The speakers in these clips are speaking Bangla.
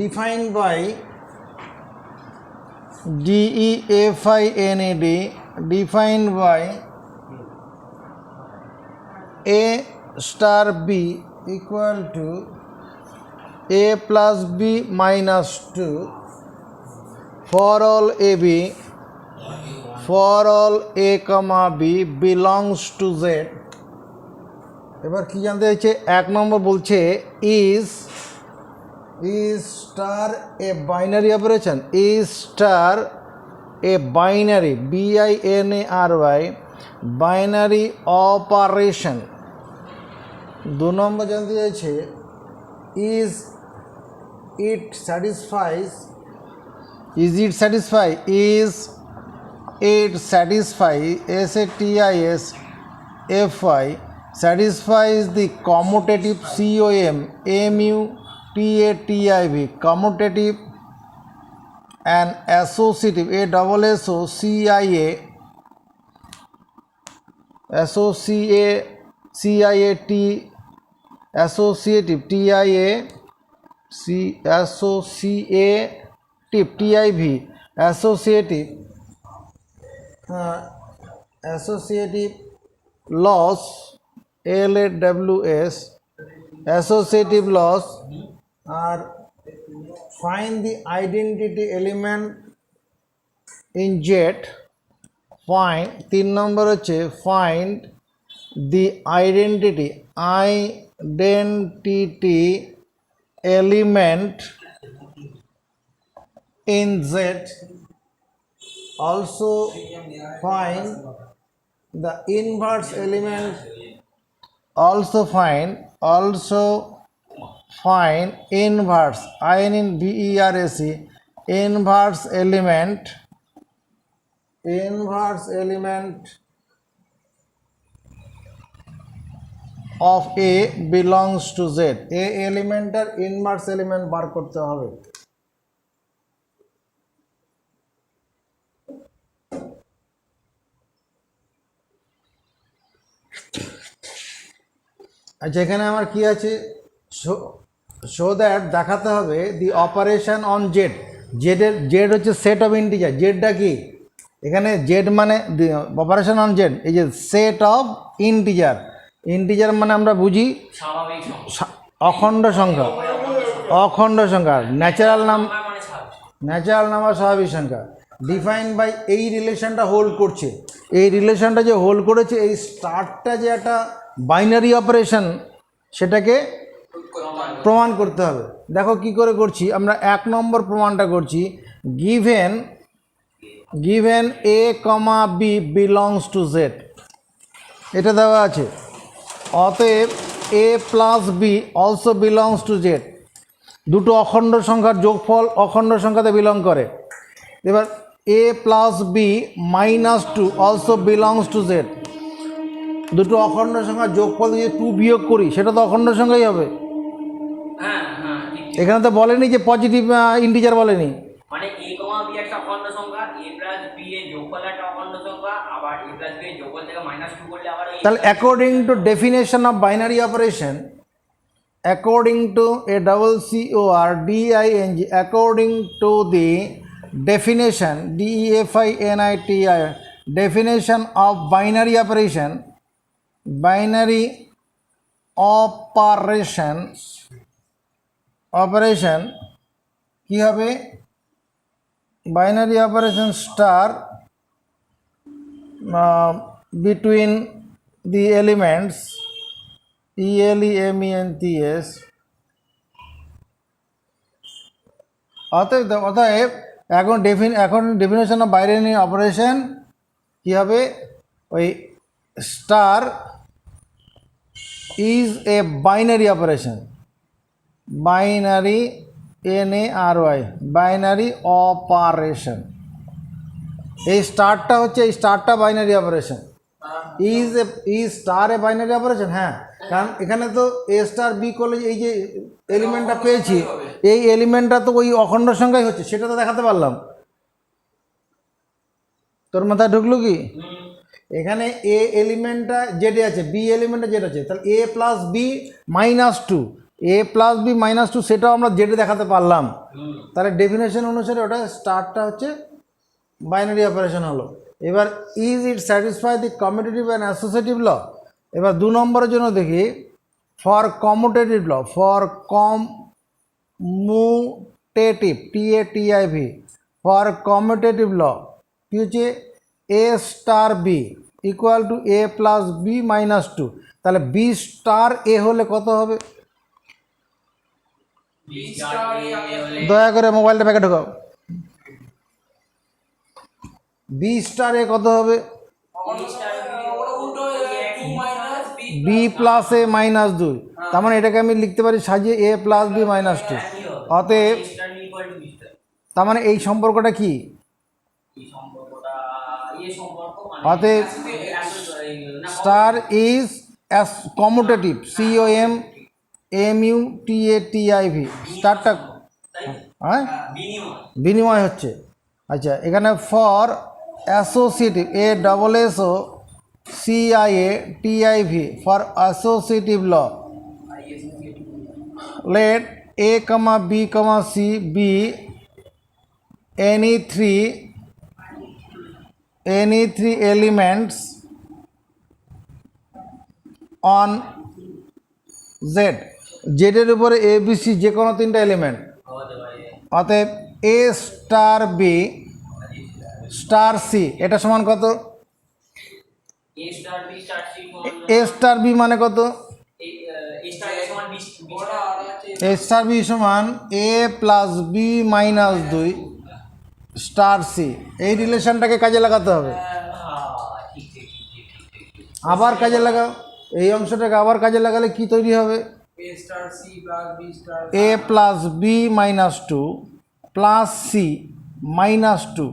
defined by DEFINED, defined by A star B equal to A plus B minus 2 for all AB, for all A comma B belongs to Z. এবার কি জানতে চাইছে? এক নম্বর বলছে is star a binary operation, is star a binary BINARY binary operation. দু নম্বর জানতে চাইছে is it satisfy, is it satisfy SATISFY satisfies the commutative COMMUTATIV commutative and associative ASSOCIATIV associative associative loss LAWS associative loss are find the identity element in Z. Find 3 নম্বর হচ্ছে find the identity element in Z. Also find the inverse element, also find inverse INVERSE inverse element of A belongs to Z. A এলিমেন্টের ইনভার্স এলিমেন্ট বার করতে হবে। আচ্ছা, এখানে আমার কি আছে? শো দ্যাট দেখাতে হবে দি অপারেশন অন জেড। জেড হচ্ছে সেট অফ ইন্টিজার। জেডটা কি? এখানে জেড মানে অপারেশন অন জেড, এই যে সেট অফ ইন্টিজার। ইন্টিজার মানে আমরা বুঝি অখণ্ড সংখ্যা, ন্যাচারাল নাম্বার, স্বাভাবিক সংখ্যা। ডিফাইন বাই এই রিলেশনটা হোল্ড করছে। এই রিলেশনটা যে হোল্ড করেছে, এই স্টারটা যে একটা বাইনারি অপারেশন, সেটাকে প্রমাণ করতে হবে। দেখো কি করে করছি আমরা। 1 নম্বর প্রমাণটা করছি। Given A, B belongs to Z, এটা দেওয়া আছে। অতএব A plus B also belongs to Z। দুটো অখণ্ড সংখ্যার যোগফল অখণ্ড সংখ্যাতে বিলং করে। এবার A plus B minus 2 also belongs to Z। দুটো অখণ্ড সংখ্যার যোগফল দিয়ে 2 বিয়োগ করি, সেটা তো অখণ্ড সংখ্যাই হবে। এখানে তো বলেনি যে পজিটিভ ইন্টিজার বলেনি, মানে A, B একটা অখণ্ড সংখ্যা, A plus B এর যোগফল একটা অখণ্ড সংখ্যা, আবার A plus B এর যোগফল থেকে -2 করলে আবার তাহলে according to definition of binary operation, according to ACCORDING, according to the definition DEFINITI definition of binary operation কি হবে? Binary operation star between the elements ELEMENTS। অতএব এখন ডেফিনেশন অফ বাইনারি অপারেশন কী হবে? ওই star is a binary operation, binary NARY binary operation. এই স্টারটা হচ্ছে, এই স্টারটা binary operation. Is star a binary operation? হ্যাঁ, কারণ এখানে তো A স্টার B করলে এই যে এলিমেন্টটা পেয়েছি, এই এলিমেন্টটা তো ওই অখণ্ড সংখ্যাই হচ্ছে, সেটা তো দেখাতে পারলাম। তোর মাথায় ঢুকলো কি? এখানে A এলিমেন্টটা জেডে আছে, B এলিমেন্টটা জেড আছে, তাহলে A plus B minus 2 A plus b minus two সেটাও আমরা জেডে দেখাতে পারলাম। তাহলে ডেফিনেশন অনুসারে ওটা স্টারটা হচ্ছে বাইনারি অপারেশন হলো। এবার is it satisfy the commutative and associative law. এবার 2 নম্বরের জন্য দেখি for commutative law, for commutative TATIV, for commutative law কি হচ্ছে a star b equal to a plus b minus two. তাহলে বি স্টার এ হলে কত হবে? দয়া করে মোবাইলটা প্যাকে ঢোকাও। বি স্টার এ কত হবে? বি প্লাস এ মাইনাস 2। তার মানে এটাকে আমি লিখতে পারি সাজিয়ে এ প্লাস বি মাইনাস 2। অতএব তার মানে এই সম্পর্কটা কি? অতএব স্টার ইজ কমিউটেটিভ COMMUTATIV। স্টারটা হ্যাঁ বিনিময় হচ্ছে। আচ্ছা এখানে for associative ASSOCIATIV for associative law let A, B, C be any three elements on Z, জেডের উপরে এ বি সি যে কোনো 3টা এলিমেন্ট। অতএব এ স্টার বি স্টার সি এটা সমান কত? এ স্টার বি মানে কত? এ স্টার বি সমান a plus b minus 2 star c. এই রিলেশনটাকে কাজে লাগাতে হবে। আবার কাজে লাগাও, এই অংশটাকে আবার কাজে লাগালে কি তৈরি হবে? A plus b minus 2 plus C minus 2।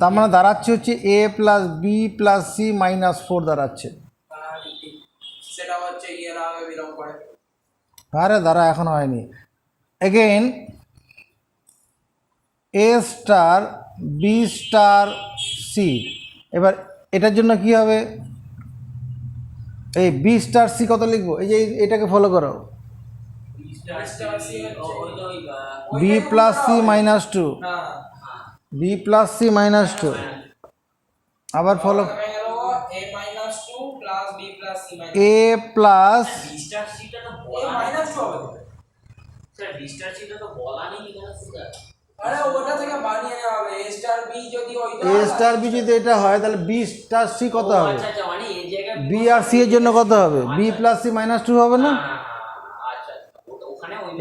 তার মানে দাঁড়াচ্ছে হচ্ছে a plus b plus C minus 4 দাঁড়াচ্ছে। আরে দাঁড়া এখনো হয়নি। Again a star b star c. এবার এটার জন্য কি হবে? এই বি স্টার সি কত লিখবো? এই যে এটাকে ফলো করো, B plus C minus 2, B plus C minus 2। আবার follow A plus A star B যদি এটা হয় তাহলে বি স্টার সি কত হবে? বি আর সি এর জন্য কত হবে? বি প্লাস সি মাইনাস 2 হবে না?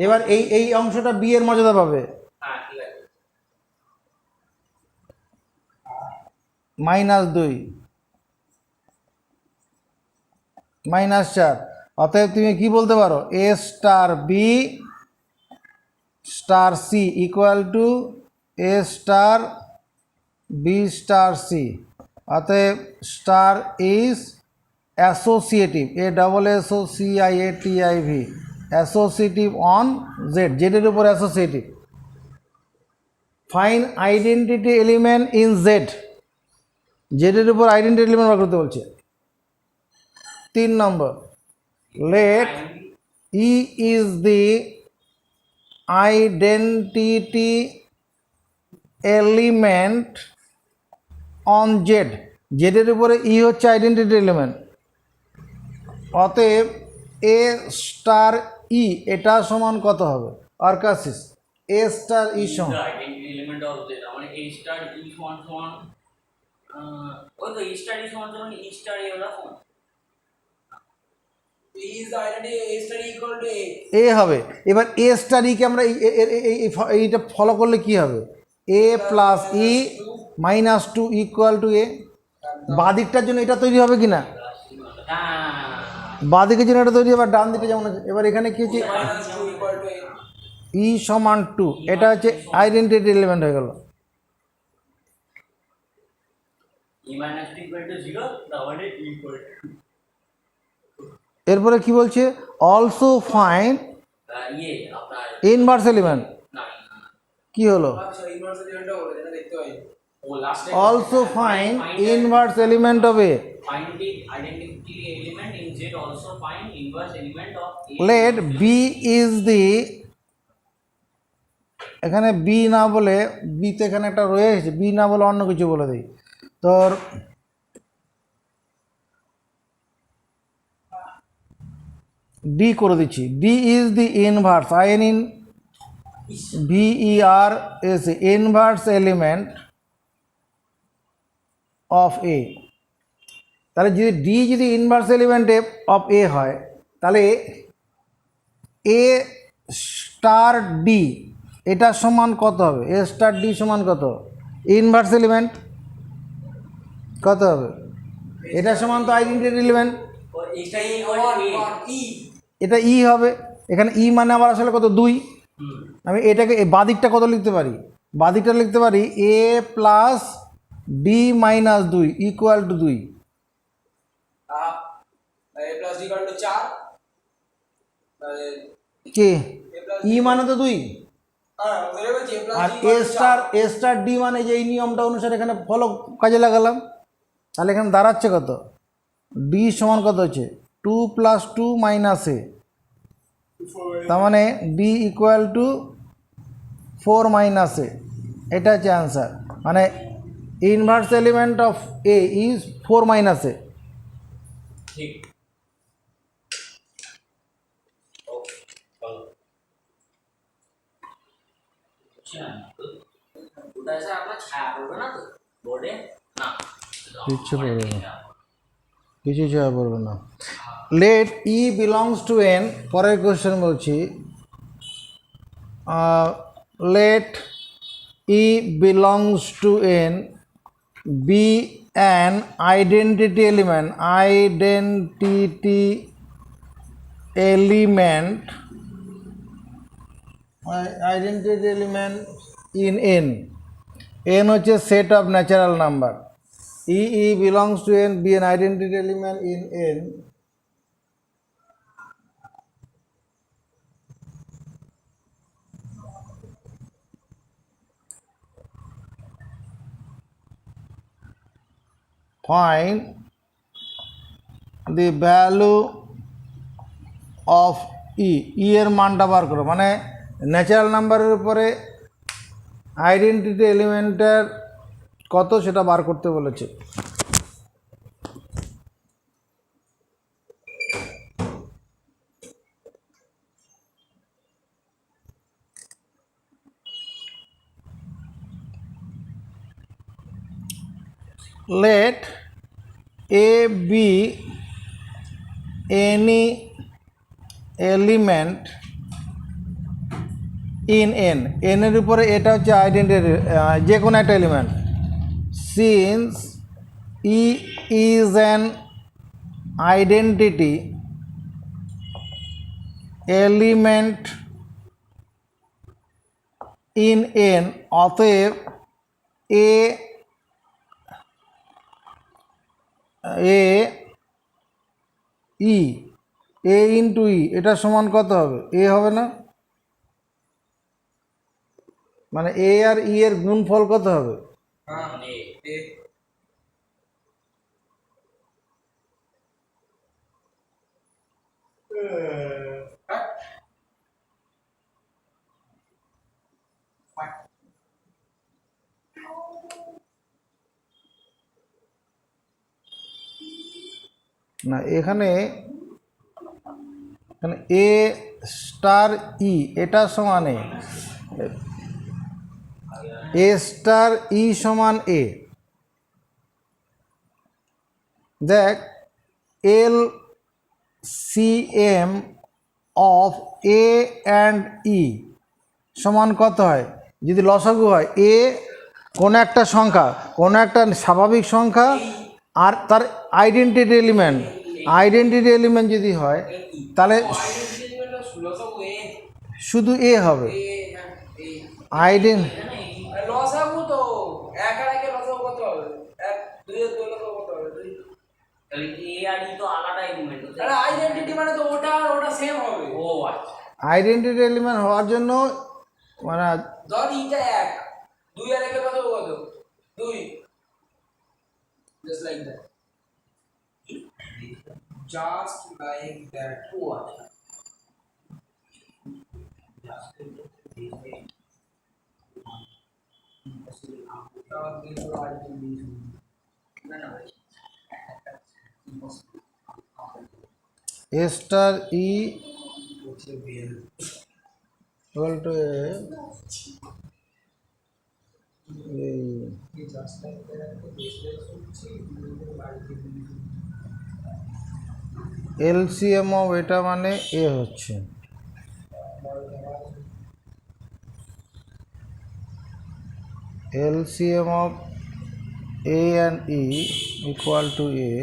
এবার এই অংশটা বি এর মর্যাদা পাবে মাইনাস 2 মাইনাস 4। অতএব তুমি কি বলতে পারো? A star b star c equal to a star b star c. অতএব star is associative ASSOCIATIV associative on z, জেডের উপর associative. Fine identity element in z, জেডের উপর আইডেন্টিটি এলিমেন্ট বার করতে বলছে। 3 নম্বর let E is the identity element on Z, জেডের উপরে ই হচ্ছে আইডেন্টিটি এলিমেন্ট। অতএব এ স্টার ই এটা সমান কত হবে? আরকাসিস এ স্টার ই সমান এ হবে। এবার এ স্টার ইকে আমরা এইটা ফলো করলে কি হবে? A plus e minus 2 equal to a. বাদিকটার জন্য এটা তৈরি হবে কি না? বাদিকের জন্য এটা তৈরি হবে, ডান দিকে যেমন আছে। এবার এখানে কি হচ্ছে? ই সমান 2, এটা হচ্ছে আইডেন্টিটি এলিমেন্ট হয়ে গেল। এরপরে কি বলছে? Also find inverse element. কি হলো? ও লাস্টে also find inverse element of A. find the identity element in Z, also find inverse element of A. Let B is the, এখানে বি না বলে, বি তো এখানে একটা রয়ে গেছে, বি না বলে অন্য কিছু বলে দিই তোর, ডি করে দিচ্ছি। D is the inverse, IN VERS, inverse element of a. তাহলে যদি ডি যদি ইনভার্স এলিমেন্ট অফ এ হয়, তাহলে এ স্টার ডি এটা সমান কত হবে? এ স্টার ডি সমান কত? ইনভার্স এলিমেন্ট কত হবে? এটা সমান তো আইডেন্টিটি এলিমেন্ট, ও এটা ইকুয়াল ই এটা ই হবে। এখানে ই মানে আমার আসলে কত? 2। আমি এটাকে বাদিকটা কত লিখতে পারি? বাদিকটা লিখতে পারি a plus d minus 2 equal to 2। a plus d equal to 4 কে ই মানে তো 2, হ্যাঁ ধরে বলছি a plus আর d এ equal to স্টার ডি মানে যে এই নিয়মটা অনুসারে এখানে ফলো কাজে লাগালাম, তাহলে এখানে দাঁড়াচ্ছে কত? ডি সমান কত হচ্ছে? 2 প্লাস 2 মাইনাস এ, তার মানে d equal to 4 minus a. এটা হচ্ছে অ্যান্সার, মানে inverse element of a is 4 minus a. ঠিক। ওকে চলো ওটা এসে আপনার ছায়া পড়বে না তো বোর্ডে? না কিচ্ছু পড়বে না, কিছু ছায়া পড়বে না। Let E belongs to N, পরের কোশ্চেন বলছি, let E belongs to N, be an identity element in N. N হচ্ছে set of natural number. E belongs to N, be an identity element in N. Find the value of E, E এর মানটা বার করো, মানে ন্যাচারাল নাম্বারের উপরে আইডেন্টিটি এলিমেন্টের কত সেটা বার করতে বলেছে। Let A be any element in N, N এর উপরে এটা হচ্ছে আইডেন্টিটি, যে কোনো একটা element, since E is an identity element in N, অতএব এ ইন্টু ই এটা সমান কত হবে? এ হবে না? মানে এ আর ই এর গুণফল কত হবে? হ্যাঁ a না, এখানে এ স্টার ই এটা সমান এ স্টার ই সমান এ। দেখ L C M of a and e সমান কত হয়? যদি লসাগু হয়, এ কোনো একটা সংখ্যা, কোনো একটা স্বাভাবিক সংখ্যা আর তার আইডেন্টিটি এলিমেন্ট যদি হয়, তাহলে শুধু এ হবে। লসাগু তো এক আর একে লসাগু কত হবে? এক দুই এর দুই লসাগু কত হবে? দুই। তাহলে এ আর ই তো আলাদা এলিমেন্ট হচ্ছে। আরে আইডেন্টিটি মানে তো ওটা আর ওটা সেম হবে। ও আচ্ছা, আইডেন্টিটি এলিমেন্ট হওয়ার জন্য মানে ধর ইটা এক, দুই আর একে লসাগু কত? 2 just like that, just like that. What? A star E equal to LCM of এটা মানে এ হচ্ছে LCM of A and E equal to A.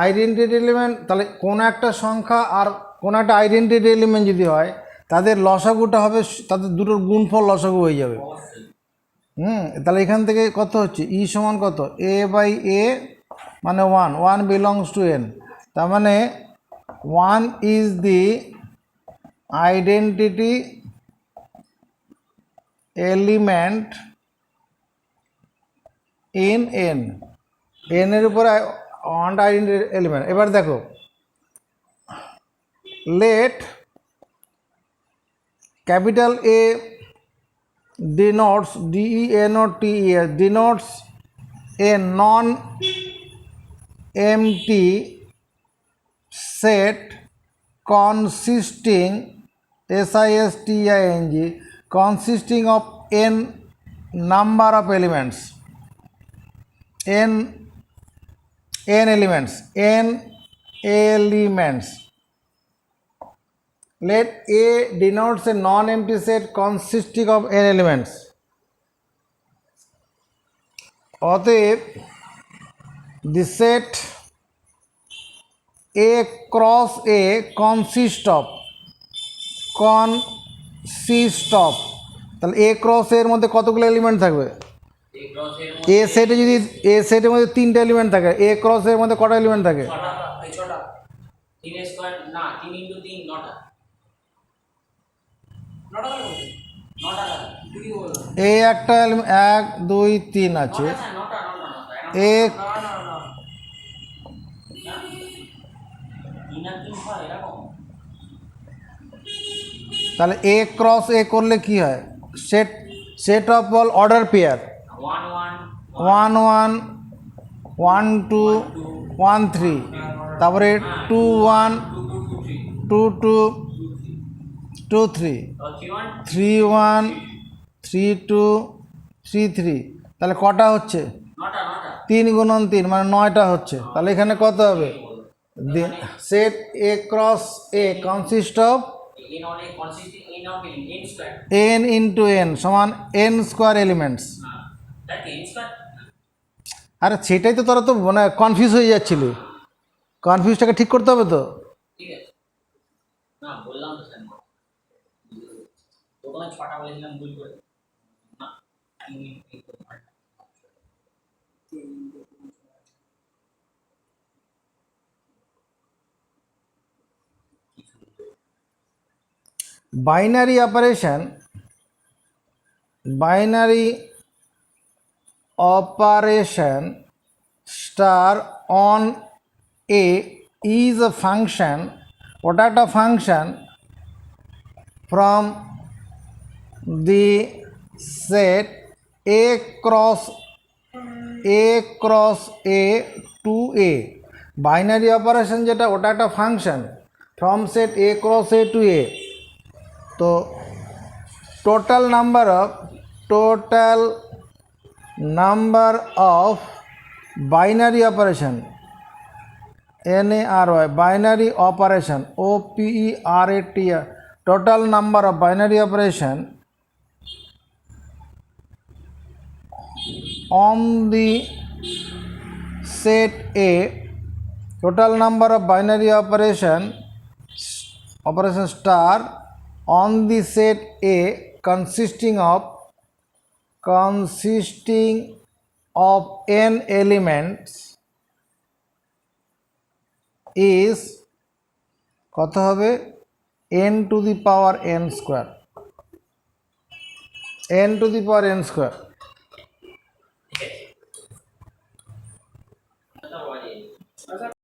Identity element তাহলে কোন একটা সংখ্যা আর কোন একটা আইডেন্টিটি এলিমেন্ট যদি হয় তাদের লসাগুটা হবে তাদের দুটোর গুণফল লসাগু হয়ে যাবে। তাহলে এখান থেকে কত হচ্ছে ই সমান কত এ বাই এ মানে 1 বিলংস টু এন, তার মানে 1 is the identity element in N, এনের উপরে 1টা আইডেন্টিটি এলিমেন্ট। এবার দেখো let capital A denotes DENOTES denotes a non-empty set consisting SISTING consisting of n number of elements, n elements. Let A denotes a non-empty set consisting of n elements. অতএব the set A cross A consists of তাহলে A cross A এর মধ্যে কতগুলো এলিমেন্ট থাকবে? A সেটে যদি A সেটের মধ্যে 3টা এলিমেন্ট থাকে, A cross এর মধ্যে কটা এলিমেন্ট থাকে? 6টা। 3 স্কয়ার না 3 × 3 9টা। এ একটা 1 2 3 আছে, এ তাহলে এ ক্রস এ করলে কি হয়? Set of all order pair 1 1 1 2 1 3, তারপরে 2 1 2 2 2 3 3 1 3 2 3 3, তাহলে কটা হচ্ছে? 3 × 3 মানে 9টা হচ্ছে। তাহলে এখানে কত হবে? Set A cross A consist of n into n সমান n স্কোয়ার এলিমেন্টস। আরে সেটাই তো তোরা তো মানে কনফিউজ হয়ে যাচ্ছিলি, কনফিউজটাকে ঠিক করতে হবে তো। Binary operation star on A is a function, ওটা একটা function from the set A cross A to A। Binary operation যেটা ওটা একটা function from set A cross A to A। তো total number of binary operation NARY binary operation OPERATR total number of binary operation on the set A, total number of binary operation star on the set A consisting of n elements is কত হবে n to the power n square, n to the power n square. ঠিক আছে।